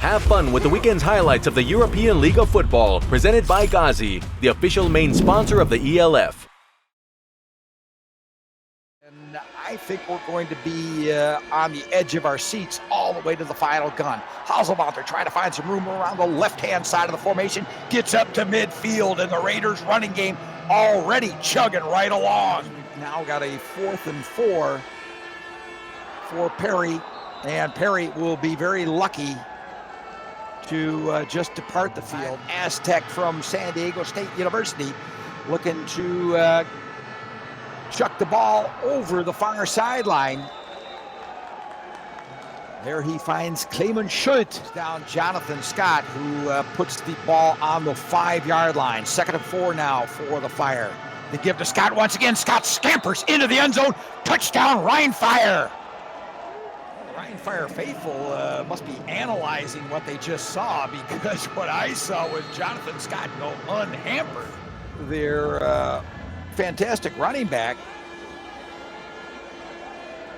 Have fun with the weekend's highlights of the European League of Football, presented by Ghazi, the official main sponsor of the ELF. And I think we're going to be on the edge of our seats all the way to the final gun. Hazelbacher trying to find some room around the left-hand side of the formation, gets up to midfield, and the Raiders running game already chugging right along. We've now got a 4th and 4 for Perry, and Perry will be very lucky to just depart the field. Aztec from San Diego State University looking to chuck the ball over the far sideline. There he finds Clement Schultz. Down Jonathan Scott, who puts the ball on the 5-yard line. 2nd and 4 now for the Fire. They give to Scott once again. Scott scampers into the end zone. Touchdown, Rhein Fire. The Rhein Fire faithful must be analyzing what they just saw, because what I saw was Jonathan Scott go unhampered. Their fantastic running back,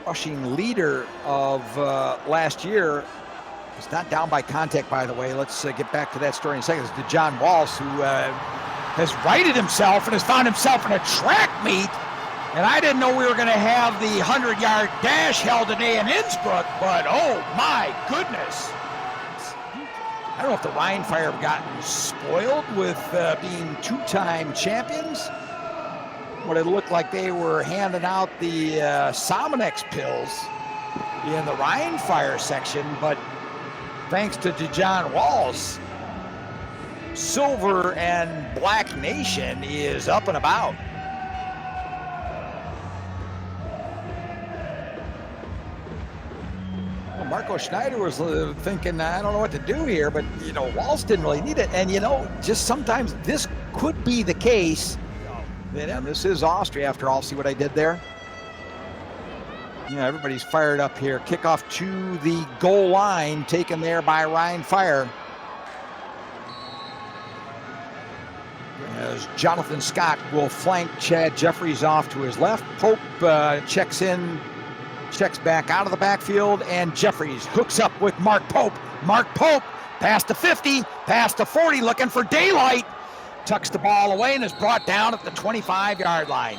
rushing leader of last year, is not down by contact, by the way. Let's get back to that story in a second. It's John Walsh, who has righted himself and has found himself in a track meet. And I didn't know we were going to have the 100-yard dash held today in Innsbruck, but oh my goodness. I don't know if the Rhein Fire have gotten spoiled with being 2-time champions. What it looked like they were handing out the Sominex pills in the Rhein Fire section, but thanks to John Walsh, Silver and Black Nation is up and about. Well, Marco Schneider was thinking, I don't know what to do here, but Walsh didn't really need it. And just sometimes this could be the case. And this is Austria, after all. See what I did there? Yeah, everybody's fired up here. Kickoff to the goal line, taken there by Rhein Fire. As Jonathan Scott will flank Chad Jeffries off to his left. Pope checks back out of the backfield, and Jeffries hooks up with Mark Pope. Mark Pope past the 50, past the 40, looking for daylight. Tucks the ball away and is brought down at the 25-yard line.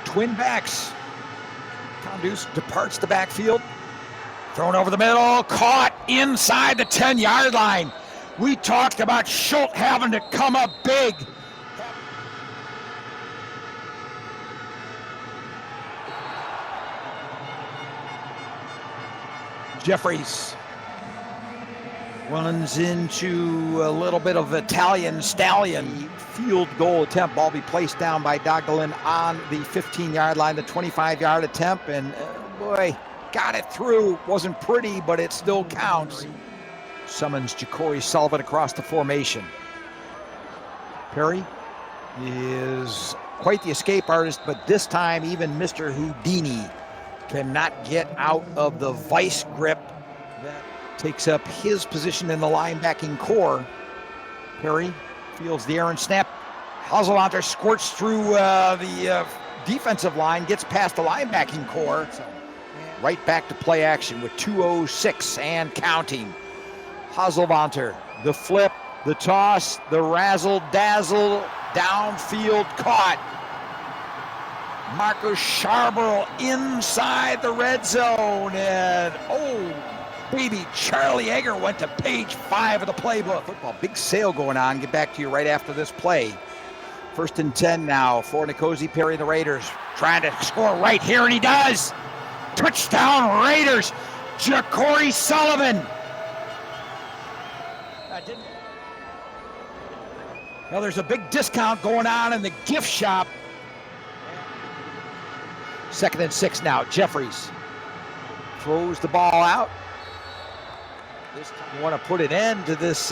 Twin backs. Conduce departs the backfield. Thrown over the middle, caught inside the 10-yard line. We talked about Schultz having to come up big. Jeffries runs into a little bit of Italian stallion. Field goal attempt. Ball be placed down by Dagdalin on the 15-yard line, the 25-yard attempt, and boy, got it through. Wasn't pretty, but it still counts. Summons Ja'Cory Sullivan across the formation. Perry is quite the escape artist, but this time even Mr. Houdini cannot get out of the vice grip that takes up his position in the linebacking core. Perry fields the errant snap. Hazelbacher squirts through the defensive line, gets past the linebacking core. Right back to play action with 2:06 and counting. Hazelbacher, the flip, the toss, the razzle-dazzle, downfield caught. Marcus Scharberl inside the red zone, and baby, Charlie Egger went to page 5 of the playbook. Football, big sale going on. Get back to you right after this play. 1st and 10 now for Nkosi Perry, the Raiders. Trying to score right here, and he does. Touchdown, Raiders. Ja'Cory Sullivan. Now there's a big discount going on in the gift shop. 2nd and 6 now. Jeffries throws the ball out. This time you want to put an end to this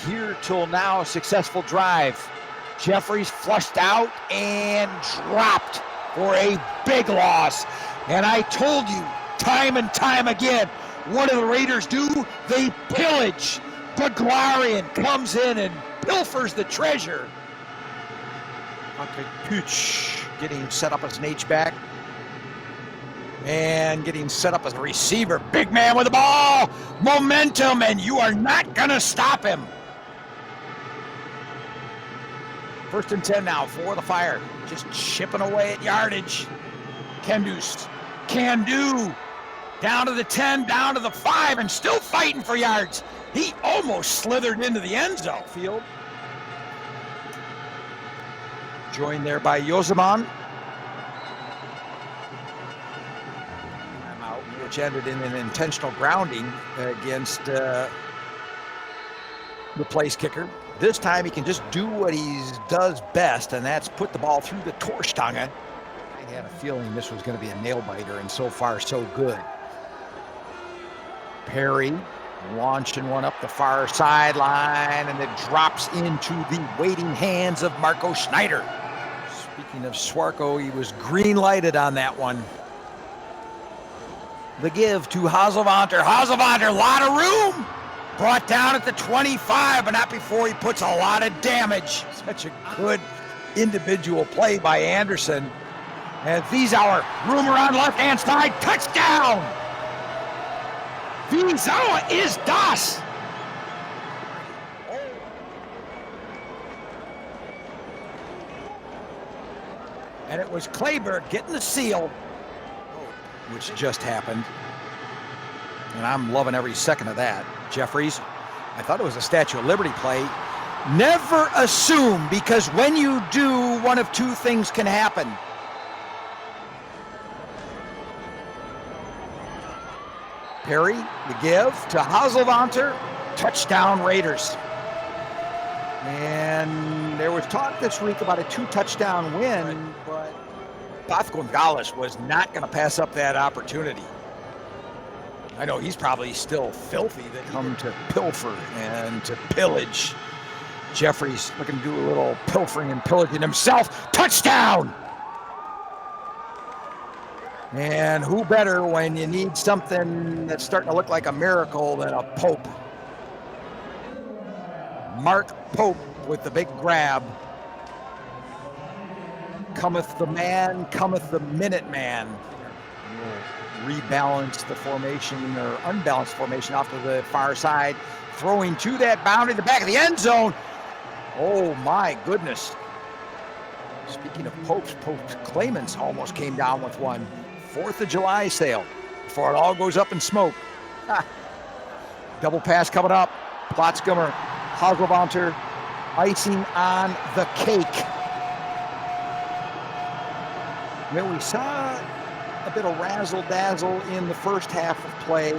here till now successful drive. Jeffries flushed out and dropped for a big loss. And I told you time and time again, what do the Raiders do? They pillage. Baglarian comes in and pilfers the treasure. Pooch getting set up as an H-back. And getting set up as a receiver. Big man with the ball. Momentum, and you are not going to stop him. 1st and 10 now for the Fire. Just chipping away at yardage. Can do. Down to the 10, down to the 5, and still fighting for yards. He almost slithered into the end zone. Field. Joined there by Yosemon. Timeout, which ended in an intentional grounding against the place kicker. This time he can just do what he does best, and that's put the ball through the Torstange. I had a feeling this was going to be a nail-biter, and so far so good. Perry launching one up the far sideline, and it drops into the waiting hands of Marco Schneider. Speaking of Swarco, he was green-lighted on that one. The give to Hazelvanter. Hazelvanter, a lot of room. Brought down at the 25, but not before he puts a lot of damage. Such a good individual play by Anderson. And Wiesawa, room around left-hand side, touchdown! Wiesawa is das! And it was Kleber getting the seal, which just happened. And I'm loving every second of that. Jeffries, I thought it was a Statue of Liberty play. Never assume, because when you do, one of two things can happen. Perry, the give to Hazelvanter, touchdown Raiders. And there was talk this week about a 2-touchdown win, but Path Gonzalez was not going to pass up that opportunity. I know he's probably still filthy that come to pilfer and to pillage. Jeffries looking to do a little pilfering and pillaging himself. Touchdown! And who better when you need something that's starting to look like a miracle than a Pope? Mark Pope with the big grab. Cometh the man, cometh the minute man. Rebalance the formation, or unbalanced formation off to the far side. Throwing to that boundary, the back of the end zone. Oh my goodness. Speaking of Pope's, Clemens almost came down with one. 4th of July sale before it all goes up in smoke. Double pass coming up. Platzgummer, Hagelvanter, icing on the cake. Well, we saw a bit of razzle-dazzle in the first half of play,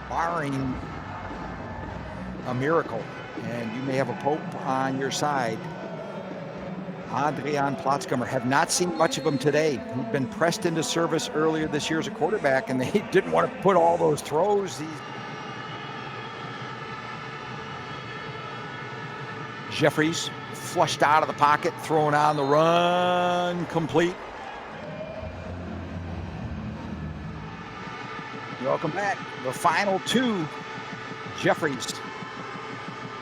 barring a miracle. And you may have a Pope on your side. Adrian Platzgummer, have not seen much of him today. He'd been pressed into service earlier this year as a quarterback, and they didn't want to put all those throws. Jeffries flushed out of the pocket, thrown on the run, complete. Welcome back. The final two. Jeffries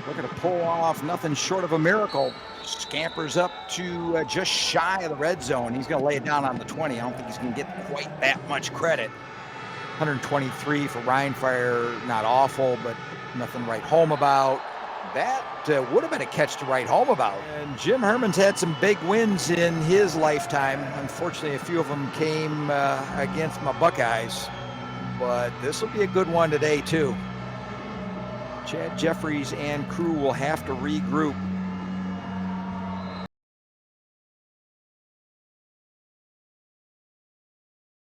looking to pull off nothing short of a miracle. Scampers up to just shy of the red zone. He's going to lay it down on the 20. I don't think he's going to get quite that much credit. 123 for Rhein Fire. Not awful, but nothing to write home about. That would have been a catch to write home about. And Jim Herman's had some big wins in his lifetime. Unfortunately, a few of them came against my Buckeyes. But this will be a good one today, too. Chad Jeffries and crew will have to regroup.